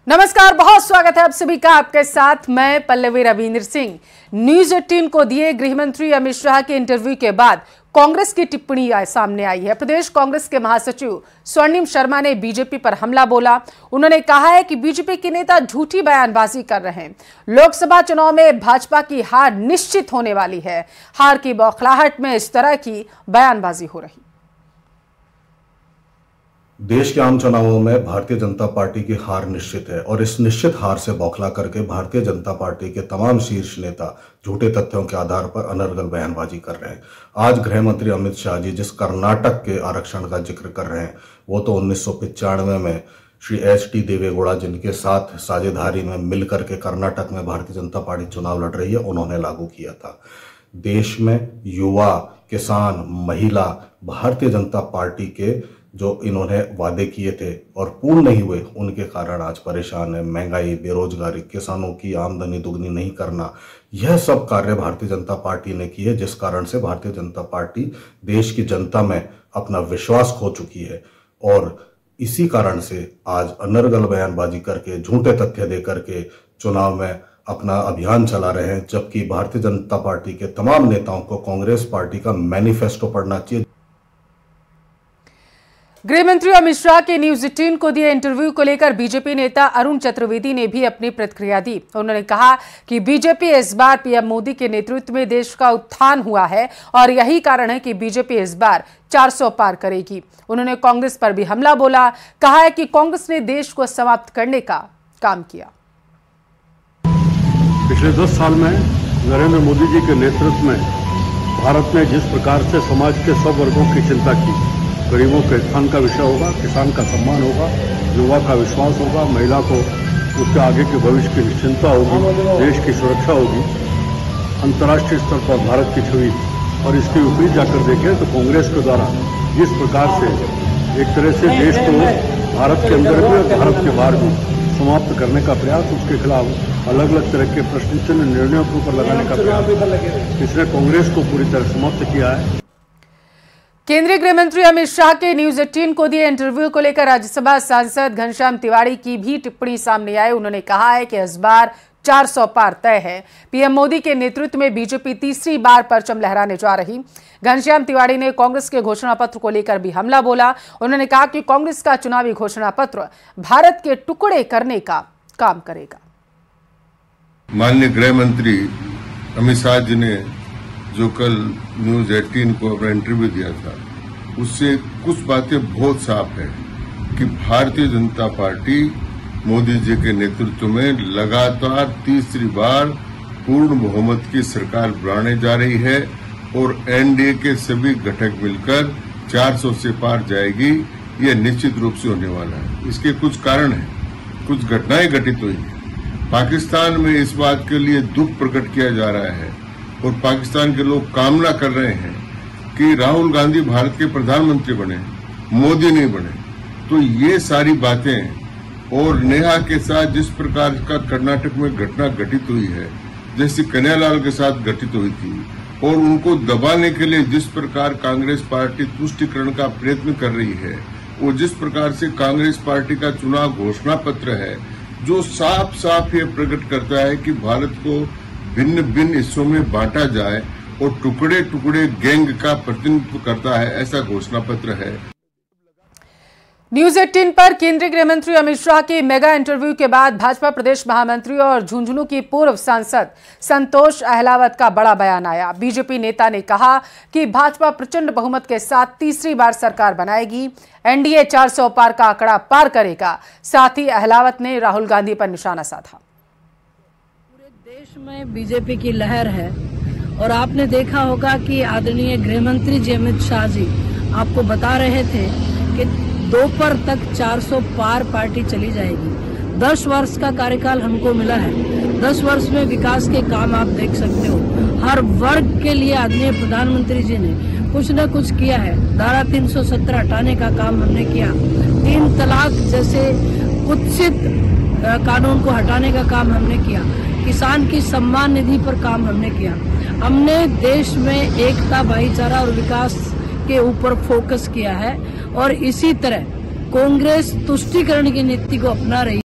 नमस्कार, बहुत स्वागत है आप सभी का। आपके साथ मैं पल्लवी रविंद्र सिंह। न्यूज 18 को दिए गृह मंत्री अमित शाह के इंटरव्यू के बाद कांग्रेस की टिप्पणी सामने आई है। प्रदेश कांग्रेस के महासचिव स्वर्णिम शर्मा ने बीजेपी पर हमला बोला। उन्होंने कहा है कि बीजेपी के नेता झूठी बयानबाजी कर रहे हैं। लोकसभा चुनाव में भाजपा की हार निश्चित होने वाली है। हार की बौखलाहट में इस तरह की बयानबाजी हो रही। देश के आम चुनावों में भारतीय जनता पार्टी की हार निश्चित है और इस निश्चित हार से बौखला करके भारतीय जनता पार्टी के तमाम शीर्ष नेता झूठे तथ्यों के आधार पर अनर्गल बयानबाजी कर रहे हैं। आज गृह मंत्री अमित शाह जी जिस कर्नाटक के आरक्षण का जिक्र कर रहे हैं वो तो 1995 में श्री HT देवेगौड़ा जिनके साथ साझेदारी में मिलकर के कर्नाटक में भारतीय जनता पार्टी चुनाव लड़ रही है उन्होंने लागू किया था। देश में युवा, किसान, महिला भारतीय जनता पार्टी के जो इन्होंने वादे किए थे और पूर्ण नहीं हुए उनके कारण आज परेशान है। महंगाई, बेरोजगारी, किसानों की आमदनी दुगनी नहीं करना, यह सब कार्य भारतीय जनता पार्टी ने किए, जिस कारण से भारतीय जनता पार्टी देश की जनता में अपना विश्वास खो चुकी है और इसी कारण से आज अनर्गल बयानबाजी करके, झूठे तथ्य दे करके चुनाव में अपना अभियान चला रहे हैं। जबकि भारतीय जनता पार्टी के तमाम नेताओं को कांग्रेस पार्टी का मैनिफेस्टो पढ़ना चाहिए। गृह मंत्री अमित शाह के न्यूज 18 को दिए इंटरव्यू को लेकर बीजेपी नेता अरुण चतुर्वेदी ने भी अपनी प्रतिक्रिया दी। उन्होंने कहा कि बीजेपी इस बार पीएम मोदी के नेतृत्व में देश का उत्थान हुआ है और यही कारण है कि बीजेपी इस बार 400 पार करेगी। उन्होंने कांग्रेस पर भी हमला बोला। कहा है कि कांग्रेस ने देश को समाप्त करने का काम किया। पिछले 10 साल में नरेंद्र मोदी जी के नेतृत्व में भारत ने जिस प्रकार से समाज के सब वर्गों की चिंता की, गरीबों के उत्थान का विषय होगा, किसान का सम्मान होगा, युवा का विश्वास होगा, महिला को उसके आगे के भविष्य की निश्चिंता होगी, देश की सुरक्षा होगी, अंतर्राष्ट्रीय स्तर पर भारत की छवि और इसके विपरीत जाकर देखें तो कांग्रेस के द्वारा जिस प्रकार से एक तरह से देश को भारत के अंदर भी और भारत के बाहर भी समाप्त करने का प्रयास, उसके खिलाफ अलग अलग तरह के प्रश्न चिन्ह निर्णयों के ऊपर लगाने का प्रयास, इसने कांग्रेस को पूरी तरह समाप्त किया है। केंद्रीय गृह मंत्री अमित शाह के न्यूज 18 को दिए इंटरव्यू को लेकर राज्यसभा सांसद घनश्याम तिवारी की भी टिप्पणी सामने आई। उन्होंने कहा है कि इस बार 400 पार तय है। पीएम मोदी के नेतृत्व में बीजेपी तीसरी बार परचम लहराने जा रही। घनश्याम तिवारी ने कांग्रेस के घोषणा पत्र को लेकर भी हमला बोला। उन्होंने कहा कि कांग्रेस का चुनावी घोषणा पत्र भारत के टुकड़े करने का काम करेगा। माननीय गृह मंत्री अमित शाह जी ने जो कल न्यूज 18 को अपना इंटरव्यू दिया था उससे कुछ बातें बहुत साफ है कि भारतीय जनता पार्टी मोदी जी के नेतृत्व में लगातार तीसरी बार पूर्ण बहुमत की सरकार बनाने जा रही है और एनडीए के सभी घटक मिलकर 400 से पार जाएगी। यह निश्चित रूप से होने वाला है। इसके कुछ कारण हैं, कुछ घटनाएं घटित हुई हैं। पाकिस्तान में इस बात के लिए दुख प्रकट किया जा रहा है और पाकिस्तान के लोग कामना कर रहे हैं कि राहुल गांधी भारत के प्रधानमंत्री बने, मोदी नहीं बने। तो ये सारी बातें और नेहा के साथ जिस प्रकार का कर्नाटक में घटना घटित हुई है, जैसे कन्हैयालाल के साथ घटित हुई थी, और उनको दबाने के लिए जिस प्रकार कांग्रेस पार्टी तुष्टीकरण का प्रयत्न कर रही है, वो जिस प्रकार से कांग्रेस पार्टी का चुनाव घोषणा पत्र है जो साफ साफ ये प्रकट करता है कि भारत को भिन्न भिन्न हिस्सों में बांटा जाए और टुकड़े टुकड़े गैंग का प्रतिनिधित्व करता है, ऐसा घोषणा पत्र है। न्यूज 18 पर केंद्रीय गृह मंत्री अमित शाह के मेगा इंटरव्यू के बाद भाजपा प्रदेश महामंत्री और झुंझुनू की पूर्व सांसद संतोष अहलावत का बड़ा बयान आया। बीजेपी नेता ने कहा कि भाजपा प्रचंड बहुमत के साथ तीसरी बार सरकार बनाएगी। एनडीए 400 पार का आंकड़ा पार करेगा। साथ ही अहलावत ने राहुल गांधी पर निशाना साधा। पूरे देश में बीजेपी की लहर है और आपने देखा होगा कि आदरणीय गृह मंत्री जी अमित शाह जी आपको बता रहे थे कि दोपहर तक 400 पार पार्टी चली जाएगी। 10 वर्ष का कार्यकाल हमको मिला है। 10 वर्ष में विकास के काम आप देख सकते हो। हर वर्ग के लिए आदरणीय प्रधानमंत्री जी ने कुछ न कुछ किया है। धारा 370 हटाने का काम हमने किया। 3 तलाक जैसे कुत्सित कानून को हटाने का काम हमने किया। किसान की सम्मान निधि पर काम हमने किया। हमने देश में एकता, भाईचारा और विकास के ऊपर फोकस किया है और इसी तरह कांग्रेस तुष्टीकरण की नीति को अपना रही